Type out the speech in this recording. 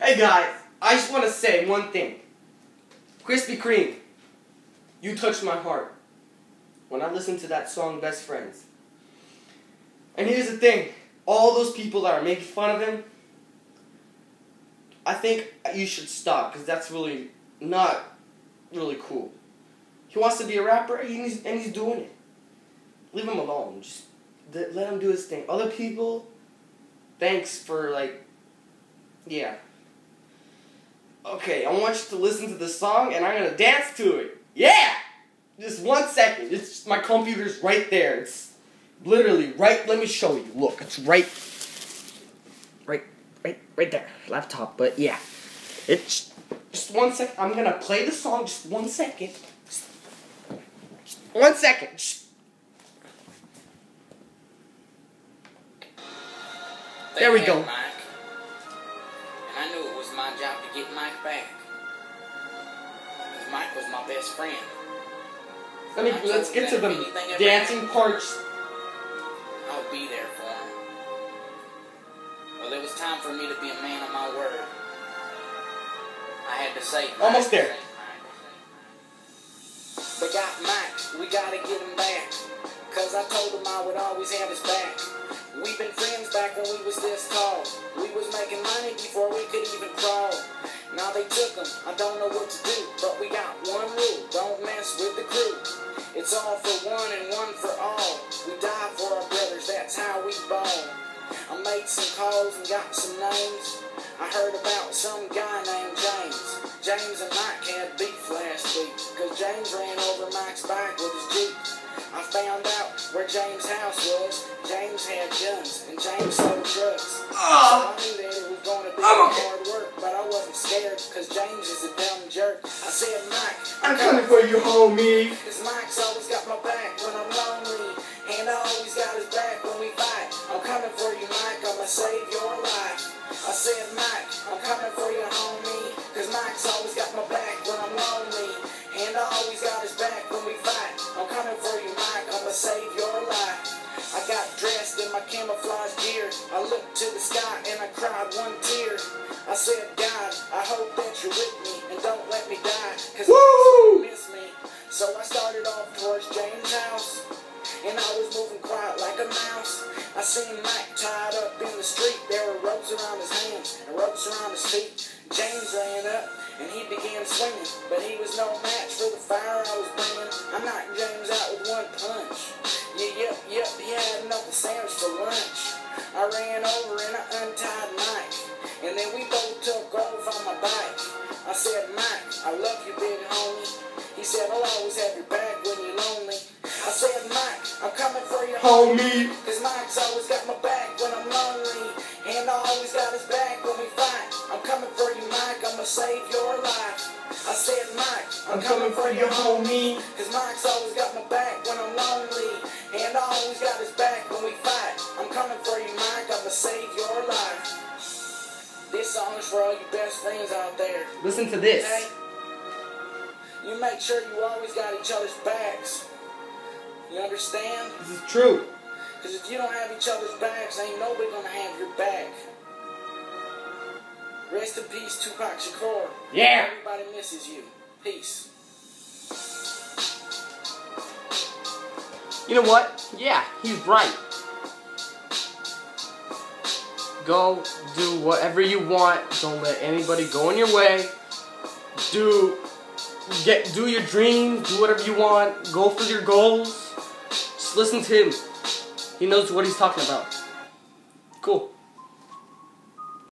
Hey guys, I just want to say one thing. Krispy Kreme, you touched my heart when I listened to that song, Best Friends. And here's the thing, all those people that are making fun of him, I think you should stop, because that's really not really cool. He wants to be a rapper, and he's doing it. Leave him alone. Just let him do his thing. Other people, thanks for, yeah. Okay, I want you to listen to the song, and I'm going to dance to it. Yeah! Just 1 second. My computer's right there. It's literally right. Let me show you. Look, it's right there. Laptop, but yeah. It's just 1 second. I'm going to play the song. Just 1 second. Just 1 second. There we go. I knew it was my job to get Mike back. Because Mike was my best friend. Let's get to the dancing parts. I would be there for him. Well, it was time for me to be a man of my word. I had to say Mike. Almost there. We got Mike, we gotta get him back. Cause I told him I would always have his back. We've been friends back when we was this tall. We was making money before we could even crawl. Now they took him, I don't know what to do. But we got one rule, don't mess with the crew. It's all for one and one for all. We die for our brothers, that's how we ball. I made some calls and got some names. I heard about some guy named James. James and Mike had beef last week. Cause James ran over Mike's bike with his Jeep. I found out where James' house was. James had guns, and James sold drugs. So I knew that it was going to be hard work, but I wasn't scared, because James is a dumb jerk. I said, Mike, I'm coming for you, homie. Because Mike's always got my back when I'm lonely, and I always got his back when we fight. I'm coming for you, Mike, I'ma save your life. I said, Mike, I'm coming for you, homie, because Mike's always got my back when I'm lonely, and I always got his back when we fight. I'm coming for you, Mike, I'ma save your life. I got dressed in my camouflage gear. I looked to the sky and I cried one tear. I said, God, I hope that you're with me and don't let me die, cause you miss me. So I started off towards James' house, and I was moving quiet like a mouse. I seen Mike tied up in the street. There were ropes around his hands and ropes around his feet. James ran up and he began swinging, but he was no match for the fire I was bringing. I knocked James out with one punch. Yep, he had nothing sandwich for lunch. I ran over and I untied Mike, and then we both took off on my bike. I said, Mike, I love you, big homie. He said, I'll always have your back when you're lonely. I said, Mike, I'm coming for you, Homie. Cause Mike's always got my back when I'm lonely, and I always got his back when we fight. I'm coming for you, Mike, I'ma save your life. I said, Mike, I'm coming for you, homie. Cause Mike's always got my back when I'm lonely, and I always got his back when we fight. I'm coming for you, Mike, I'ma save your life. This song is for all you best friends out there. Listen to this. Okay? You make sure you always got each other's backs. You understand? This is true. Because if you don't have each other's backs, ain't nobody gonna have your back. Rest in peace, Tupac Shakur. Yeah. Everybody misses you. Peace. You know what? Yeah, he's right. Go do whatever you want. Don't let anybody go in your way. Do your dreams. Do whatever you want. Go for your goals. Just listen to him. He knows what he's talking about. Cool.